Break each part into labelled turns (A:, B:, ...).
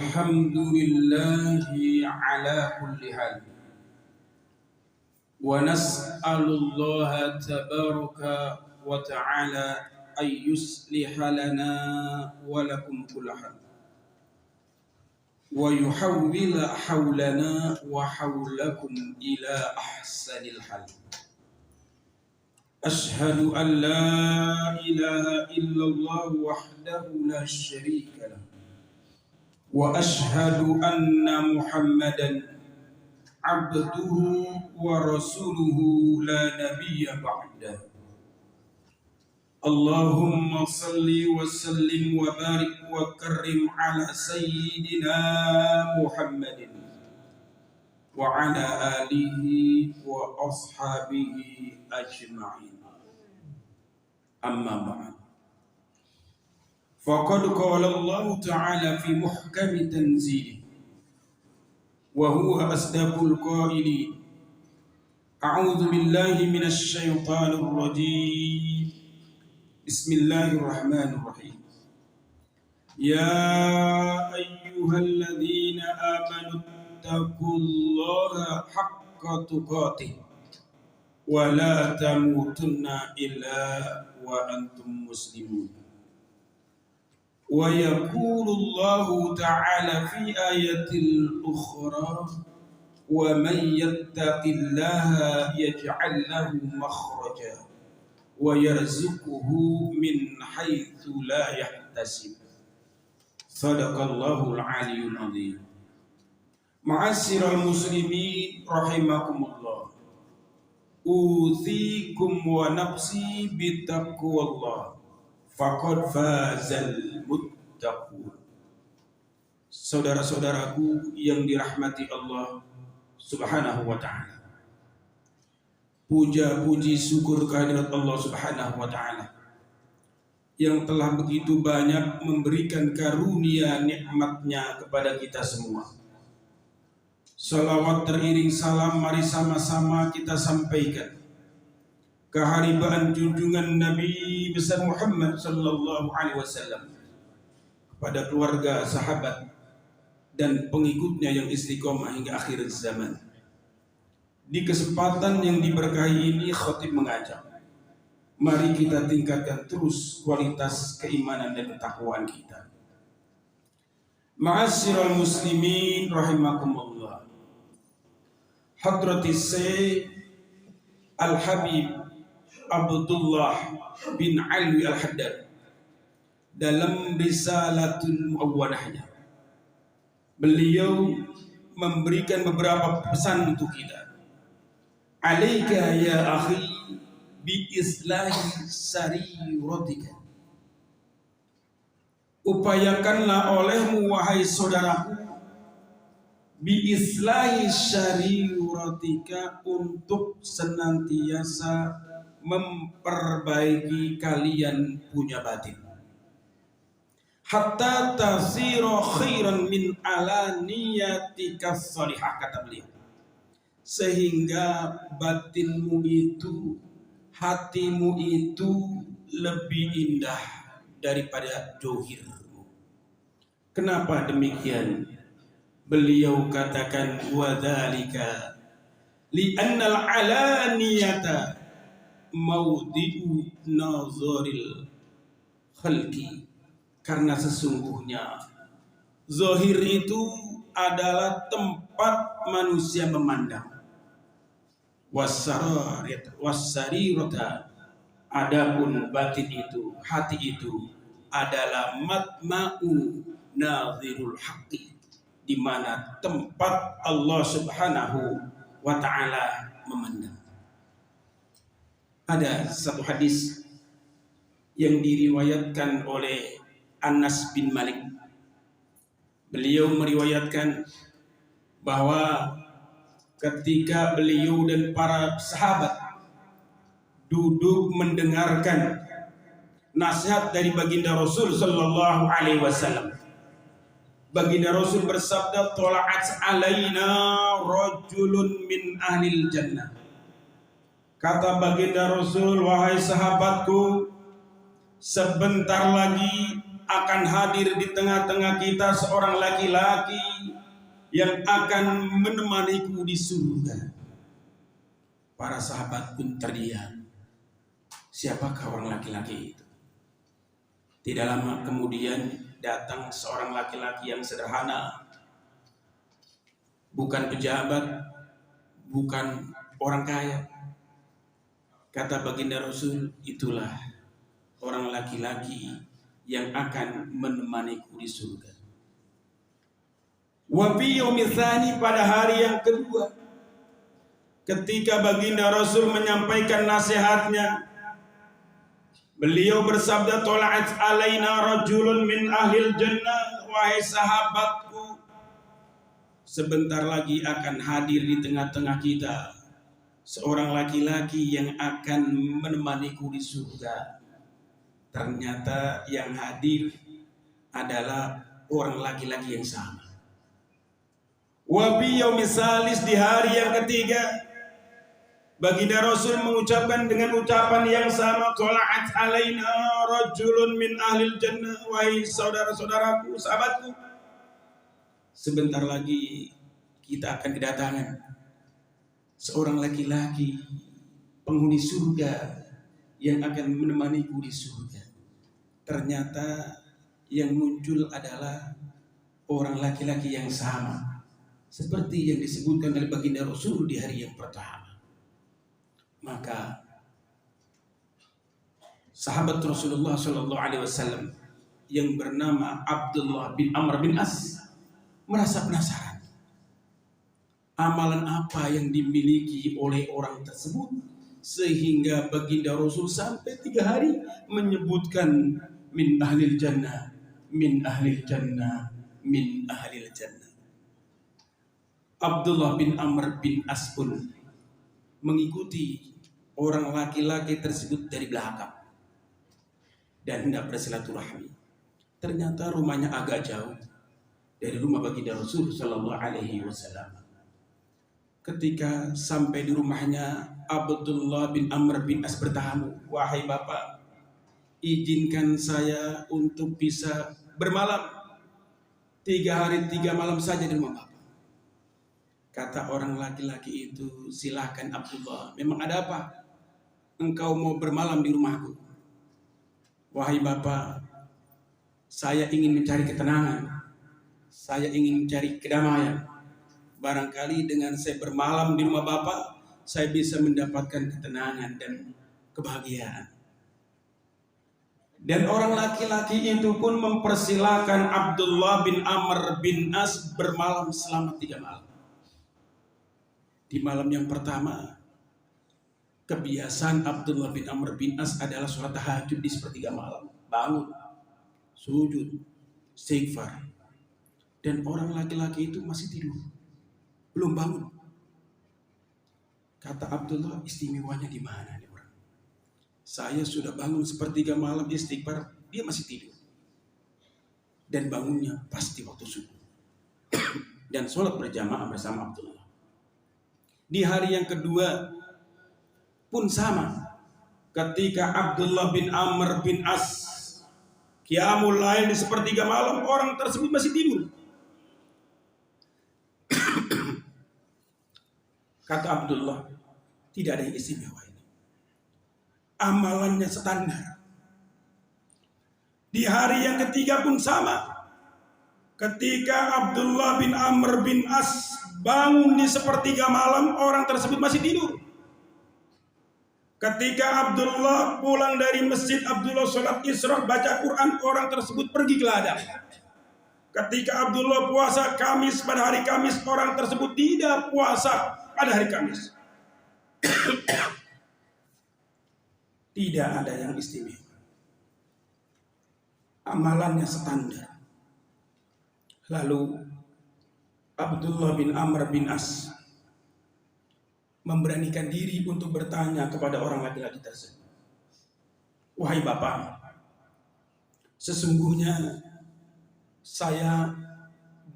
A: الحمد لله على كل حال، ونسأل الله تبارك وتعالى أن يصلح لنا ولكم كل حال، ويحول حولنا وحولكم إلى أحسن الحال. أشهد أن لا إله إلا الله وحده لا شريك له، وأشهد أن محمدا عبده ورسوله لا نبي بعده. اللهم صل وسلم وبارك وكرم على سيدنا محمد وعلى آله وأصحابه أجمعين. أما بعد، فقد قال الله تعالى في محكم تنزيله وهو أصدق القائلين: أعوذ بالله من الشيطان الرجيم، بسم الله الرحمن الرحيم. يا أيها الذين آمنوا اتقوا الله حق تقاته ولا تموتن إلا وأنتم مسلمون. ويقول الله تعالى في آية أخرى: ومن يتق الله يجعل له مخرجا ويرزقه من حيث لا يحتسب. صدق الله العلي العظيم. Ma'asyiral muslimin rahimakumullah, utsikum wa nafsi bitaqwallah, faqad fazal muttaqun. Saudara-saudaraku yang dirahmati Allah Subhanahu wa ta'ala, puja puji syukur kehadirat Allah Subhanahu wa ta'ala yang telah begitu banyak memberikan karunia nikmatnya kepada kita semua. Salawat teriring salam mari sama-sama kita sampaikan keharibaan junjungan Nabi besar Muhammad sallallahu alaihi wasallam kepada keluarga, sahabat dan pengikutnya yang istiqomah hingga akhir zaman. Di kesempatan yang diberkahi ini, khatib mengajak, mari kita tingkatkan terus kualitas keimanan dan ketakwaan kita. Ma'asyiral muslimin rahimakumullah, Hadratis Syekh Al-Habib Abdullah bin Alwi Al-Haddad dalam Risalatul Muawwadahnya, beliau memberikan beberapa pesan untuk kita. Alaika ya akhi bi islahi sariratika, upayakanlah olehmu wahai saudaraku, bi islahi syariratika, untuk senantiasa memperbaiki kalian punya batin, hatta tasira khairan min alaniyatika salihah, kata beliau, sehingga batinmu itu, hatimu itu lebih indah daripada johirmu. Kenapa demikian? Beliau katakan, wadzalika li'annal alaniyata mawdi'u nazaril khalqi, karena sesungguhnya zahir itu adalah tempat manusia memandang, wasarirata, adapun batin itu, hati itu adalah matma'u nazirul haqqi, di mana tempat Allah Subhanahu wa ta'ala memandang. Ada satu hadis yang diriwayatkan oleh Anas bin Malik. Beliau meriwayatkan bahwa ketika beliau dan para sahabat duduk mendengarkan nasihat dari baginda Rasul sallallahu alaihi wasallam, baginda Rasul bersabda, "Tola'at alaina rajulun min ahlil jannah." Kata baginda Rasul, wahai sahabatku, sebentar lagi akan hadir di tengah-tengah kita seorang laki-laki yang akan menemaniku di surga. Para sahabat pun terdiam. Siapakah orang laki-laki itu? Tidak lama kemudian datang seorang laki-laki yang sederhana, bukan pejabat, bukan orang kaya. Kata baginda Rasul, itulah orang laki-laki yang akan menemaniku di surga. Wa fi yaumil tsani, pada hari yang kedua, ketika baginda Rasul menyampaikan nasihatnya, beliau bersabda, "Tola'at alaina rajulun min ahlil jannah." Wahai sahabatku, sebentar lagi akan hadir di tengah-tengah kita seorang laki-laki yang akan menemaniku di surga. Ternyata yang hadir adalah orang laki-laki yang sama. Wa bi yaumis salis, di hari yang ketiga, baginda Rasul mengucapkan dengan ucapan yang sama, "Tola'at alaina rajulun min ahlil jannah." Wahai saudara-saudaraku, sahabatku, sebentar lagi kita akan kedatangan seorang laki-laki penghuni surga yang akan menemaniku di surga. Ternyata yang muncul adalah orang laki-laki yang sama seperti yang disebutkan oleh baginda Rasul di hari yang pertama. Maka sahabat Rasulullah SAW yang bernama Abdullah bin Amr bin As merasa penasaran, amalan apa yang dimiliki oleh orang tersebut sehingga baginda Rasul sampai 3 hari menyebutkan min ahlil jannah, min ahlil jannah, min ahlil jannah. Abdullah bin Amr bin As pun mengikuti orang laki-laki tersebut dari belakang dan hendak bersilaturahmi. Ternyata rumahnya agak jauh dari rumah baginda Rasul sallallahu alaihi wasallam. Ketika sampai di rumahnya, Abdullah bin Amr bin As bertamu, "Wahai Bapak, izinkan saya untuk bisa bermalam 3 hari 3 malam saja di rumah Bapak." Kata orang laki-laki itu, "Silahkan Abdullah, memang ada apa? Engkau mau bermalam di rumahku?" "Wahai Bapak, saya ingin mencari ketenangan. Saya ingin mencari kedamaian. Barangkali dengan saya bermalam di rumah Bapak, saya bisa mendapatkan ketenangan dan kebahagiaan." Dan orang laki-laki itu pun mempersilahkan Abdullah bin Amr bin As bermalam selama 3 malam. Di malam yang pertama, kebiasaan Abdullah bin Amr bin As adalah sholat tahajud di sepertiga malam. Bangun, sujud, istighfar. Dan orang laki-laki itu masih tidur, belum bangun. Kata Abdullah, istimewanya di mana nih orang? Saya sudah bangun sepertiga malam istighfar, dia masih tidur. Dan bangunnya pasti waktu subuh. Dan sholat berjamaah bersama Abdullah. Di hari yang kedua pun sama. Ketika Abdullah bin Amr bin As qiyamul lail di sepertiga malam, orang tersebut masih tidur. Kata Abdullah, tidak ada yang istimewa ini. Amalannya standar. Di hari yang ketiga pun sama. Ketika Abdullah bin Amr bin As bangun di sepertiga malam, orang tersebut masih tidur. Ketika Abdullah pulang dari masjid, Abdullah sholat Isra, baca Quran, orang tersebut pergi ke ladang. Ketika Abdullah puasa Kamis pada hari Kamis, orang tersebut tidak puasa pada hari Kamis. Tidak ada yang istimewa. Amalannya standar. Lalu Abdullah bin Amr bin As memberanikan diri untuk bertanya kepada orang laki-laki tersebut, "Wahai Bapak, sesungguhnya saya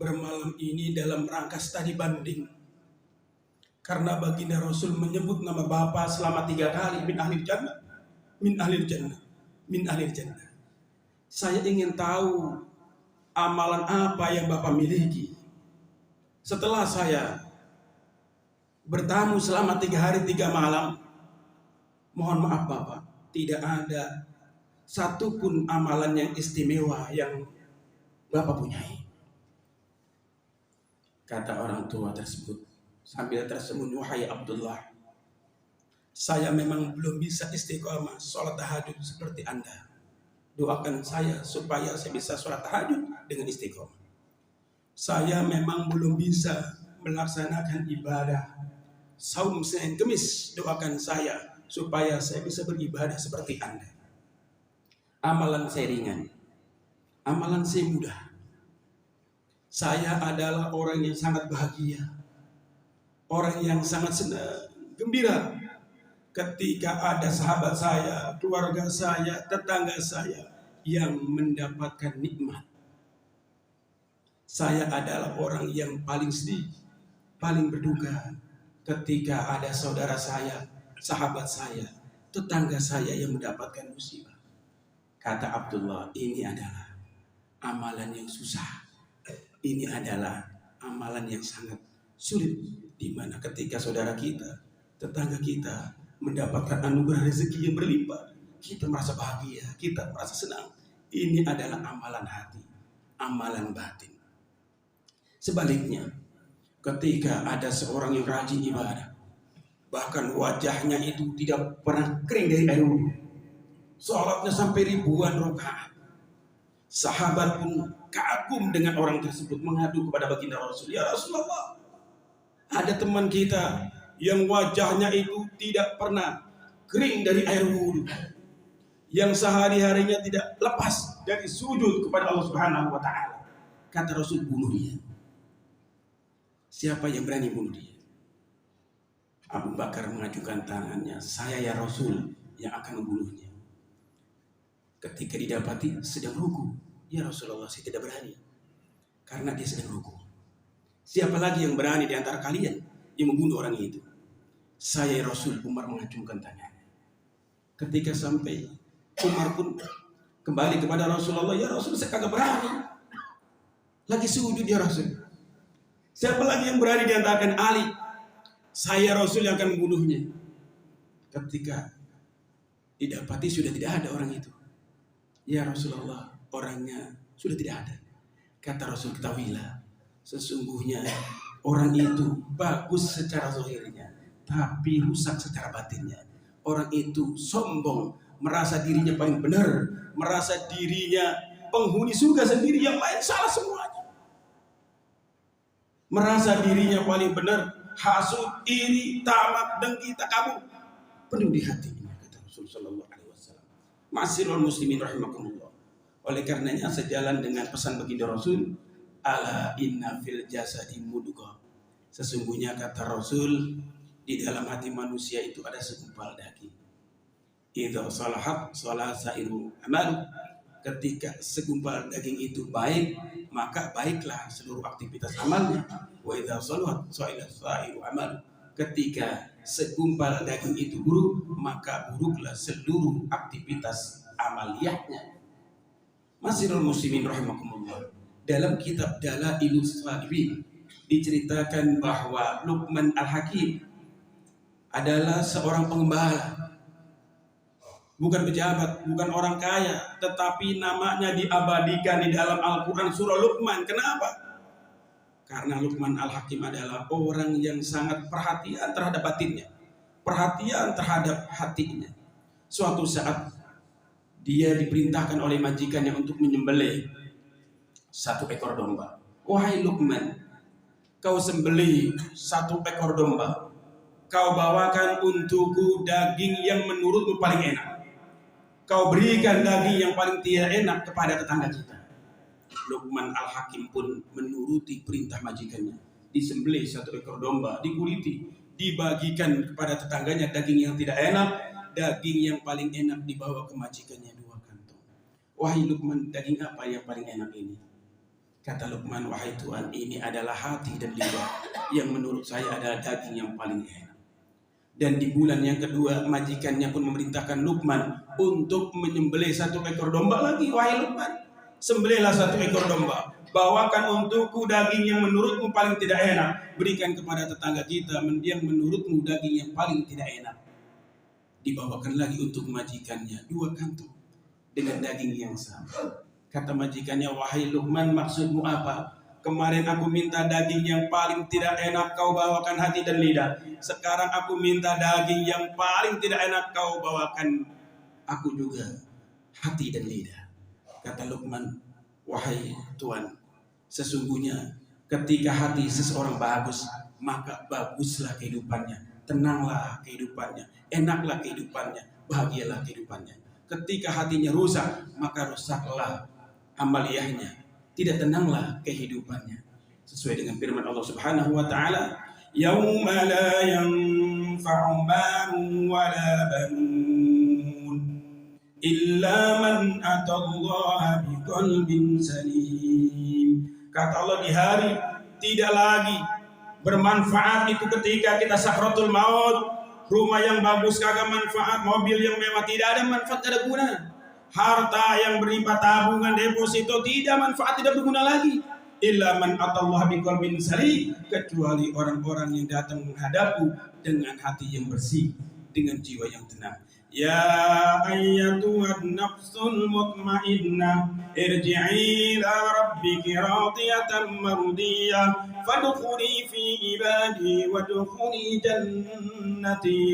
A: bermalam ini dalam rangka studi banding. Karena baginda Rasul menyebut nama Bapak selama 3 kali, min ahlil jannah, min ahlil jannah, min ahlil jannah. Saya ingin tahu amalan apa yang Bapak miliki. Setelah saya bertamu selama 3 hari 3 malam, mohon maaf Bapak, tidak ada satupun amalan yang istimewa yang Bapak punyai. Kata orang tua tersebut sambil tersenyum, wahai Abdullah, saya memang belum bisa istiqomah sholat tahajud seperti Anda. Doakan saya supaya saya bisa sholat tahajud dengan istiqomah. Saya memang belum bisa melaksanakan ibadah saum Senin Kemis. Doakan saya supaya saya bisa beribadah seperti Anda. Amalan saya ringan, amalan saya mudah. Saya adalah orang yang sangat bahagia, orang yang sangat senang, gembira ketika ada sahabat saya, keluarga saya, tetangga saya yang mendapatkan nikmat. Saya adalah orang yang paling sedih, paling berduka ketika ada saudara saya, sahabat saya, tetangga saya yang mendapatkan musibah. Kata Abdullah, ini adalah amalan yang susah. Ini adalah amalan yang sangat sulit, di mana ketika saudara kita, tetangga kita mendapatkan anugerah rezeki yang berlimpah, kita merasa bahagia, kita merasa senang. Ini adalah amalan hati, amalan batin. Sebaliknya, ketika ada seorang yang rajin ibadah, bahkan wajahnya itu tidak pernah kering dari air wudhu, sholatnya sampai ribuan rakaat, sahabat pun kagum dengan orang tersebut, mengadu kepada baginda Rasul, ya Rasulullah, ada teman kita yang wajahnya itu tidak pernah kering dari air wudhu, yang sehari-harinya tidak lepas dari sujud kepada Allah Subhanahu wa Ta'ala. Kata Rasul, bunuh dia. Siapa yang berani bunuh dia? Abu Bakar mengajukan tangannya, saya ya Rasul yang akan membunuhnya. Ketika didapati sedang ruku, ya Rasulullah, saya tidak berani karena dia sedang ruku. Siapa lagi yang berani di antara kalian yang membunuh orang itu? Saya ya Rasul. Umar mengacungkan tangannya. Ketika sampai, Umar pun kembali kepada Rasulullah, ya Rasul, saya kagak berani, lagi sujud ya Rasul. Siapa lagi yang berani di antara kalian? Ali. Saya Rasul yang akan membunuhnya. Ketika didapati sudah tidak ada orang itu, ya Rasulullah, orangnya sudah tidak ada. Kata Rasul, ketahuilah, sesungguhnya orang itu bagus secara zahirnya, tapi rusak secara batinnya. Orang itu sombong, merasa dirinya paling benar, merasa dirinya penghuni surga sendiri, yang lain salah semuanya. Merasa dirinya paling benar, hasud, iri, tamak, dengki, takabur, penuh di hatinya, kata Rasul sallallahu alaihi wasallam. Ma'asyiral muslimin rahimakumullah. Oleh karenanya, sejalan dengan pesan baginda Rasul, ala inna fil jasadi mudghah. Sesungguhnya kata Rasul, di dalam hati manusia itu ada segumpal daging. Idza salahat salah sairu amal. Ketika segumpal daging itu baik, maka baiklah seluruh aktivitas amalnya. Wa idza salahat sairu amal. Ketika segumpal daging itu buruk, maka buruklah seluruh aktivitas amaliyahnya. Masirul muslimin rahimakumullah. Dalam kitab Dalailus Salihin diceritakan bahwa Luqman Al-Hakim adalah seorang pengembala, bukan pejabat, bukan orang kaya, tetapi namanya diabadikan di dalam Al-Quran surah Luqman. Kenapa? Karena Luqman Al-Hakim adalah orang yang sangat perhatian terhadap batinnya, perhatian terhadap hatinya. Suatu saat dia diperintahkan oleh majikannya untuk menyembelih 1 ekor domba. Wahai Luqman, kau sembelih 1 ekor domba, kau bawakan untukku daging yang menurutmu paling enak. Kau berikan daging yang paling tidak enak kepada tetangga kita. Luqman Al-Hakim pun menuruti perintah majikannya. Disembelih 1 ekor domba, dikuliti, dibagikan kepada tetangganya daging yang tidak enak, daging yang paling enak dibawa ke majikannya 2 kantong. Wahai Luqman, daging apa yang paling enak ini? Kata Luqman, wahai Tuhan, ini adalah hati dan lidah yang menurut saya adalah daging yang paling enak. Dan di bulan yang kedua majikannya pun memerintahkan Luqman untuk menyembelih 1 ekor domba lagi. Wahai Luqman, sembelihlah 1 ekor domba. Bawakan untukku daging yang menurutmu paling tidak enak. Berikan kepada tetangga kita yang menurutmu daging yang paling tidak enak. Dibawakan lagi untuk majikannya 2 kantong dengan daging yang sama. Kata majikannya, wahai Luqman, maksudmu apa? Kemarin aku minta daging yang paling tidak enak, kau bawakan hati dan lidah. Sekarang aku minta daging yang paling tidak enak, kau bawakan aku juga hati dan lidah. Kata Luqman, wahai Tuan, sesungguhnya ketika hati seseorang bagus, maka baguslah kehidupannya, tenanglah kehidupannya, enaklah kehidupannya, bahagialah kehidupannya. Ketika hatinya rusak, maka rusaklah amaliyahnya, tidak tenanglah kehidupannya. Sesuai dengan firman Allah Subhanahu wa taala, yauma la yanfa'u malun wala banun illa man atallaha biqalbin salim. Kata Allah, di hari tidak lagi bermanfaat itu ketika kita sakratul maut. Rumah yang bagus kagak manfaat, mobil yang mewah tidak ada manfaat, tidak ada guna. Harta yang berlimpah, tabungan, deposito tidak manfaat, tidak berguna lagi. Illa man atallaha biqalbin salim, kecuali orang-orang yang datang menghadapku dengan hati yang bersih, dengan jiwa yang tenang. Ya ayyatuhan nafsul mutmainnah, irji'i ila rabbiki radiyatan mardiyah, fadkhuli fi ibadi wadkhuli jannati.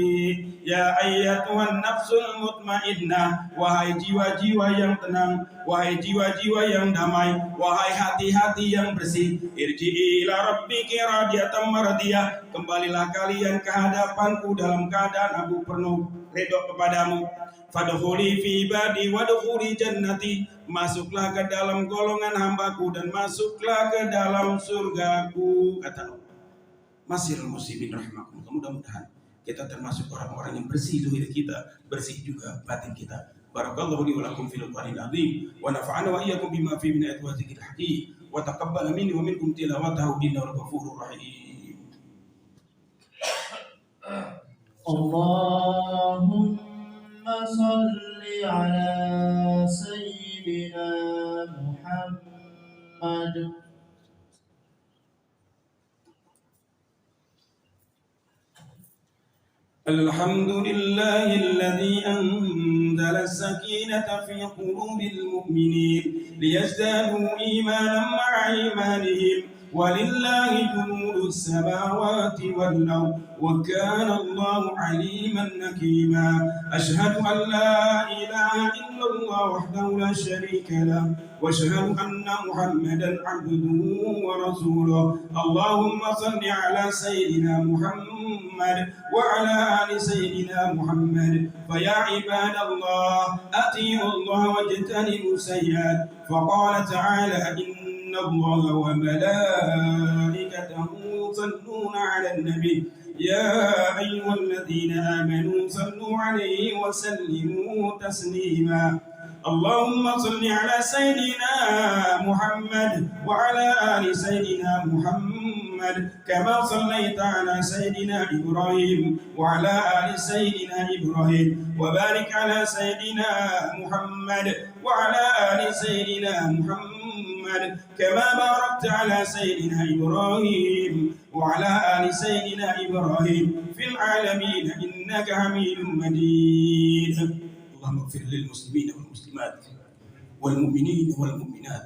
A: Ya ayyatuhan nafsul mutmainnah, wahai jiwa-jiwa yang tenang, wahai jiwa-jiwa yang damai, wahai hati-hati yang bersih, irji'i ila rabbiki radiyatan mardiyah, kembalilah kalian ke hadapanku dalam keadaan aku penuh ridho kepadamu. Fadkhuli fi ibadi wadkhuli jannati, masuklah ke dalam golongan hambaku dan masuklah ke dalam surgaku. Kata Allah. Masirul muslimin rahimakumullah, mudah-mudahan kita termasuk orang-orang yang bersih zahir kita, bersih juga batin kita. Barakallahu li wa lakum fil Qur'anil azim wa nafa'ana wa iyyakum bima fihi min ayati wa dzikril hakim wa taqabbala minni wa minkum tilawatahu innahu ghafurur rahim.
B: Allahumma salli ala sayyidina Muhammad.
A: الحمد لله الذي أنزل السكينة في قلوب المؤمنين ليزدادوا إيمانا مع إيمانهم ولله جنود السماوات والأرض وكان الله عليما حكيما. أشهد أن لا إله إلا الله وحده لا شريك له وأشهد أن محمدا عبده ورسوله. اللهم صل على سيدنا محمد وعلى آل سيدنا محمد. فيا عباد الله أطيعوا الله واجتنبوا السيئات، فقال تعالى إن الله وملائكته يصلون على النبي يا أيها الذين آمنوا صلوا عليه وسلموا تسليما. اللهم صل على سيدنا محمد وعلى آل سيدنا محمد كما صليت على سيدنا إبراهيم وعلى آل سيدنا إبراهيم، وبارك على سيدنا محمد وعلى آل سيدنا محمد كما باركت على سيدنا إبراهيم وعلى آل سيدنا إبراهيم في العالمين إنك حميد مجيد. اللهم اغفر للمسلمين والمسلمات والمؤمنين والمؤمنات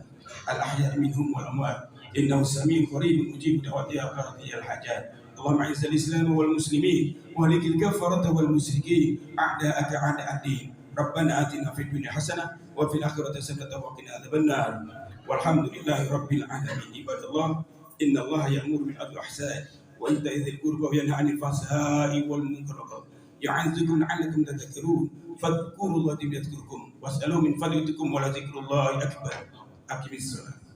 A: الأحياء منهم والأموات إنه سميع قريب مجيب دعوات يا قاضي الحاجات. اللهم أعز الإسلام والمسلمين واهلك الكفرة والمشركين أعداءك أعداء الدين. ربنا آتنا في الدنيا حسنة وفي الآخرة حسنة وقنا عذاب النار. والحمد لله رب العالمين. عباد الله إن الله يأمر بالعدل والإحسان وإيتاء ذي القربى وينهى عن الفحشاء والمنكر والبغي يعظكم لعلكم تذكرون. فاذكروا الله يذكركم واسألوا من فضلكم ولذكر الله أكبر. أقم الصلاة.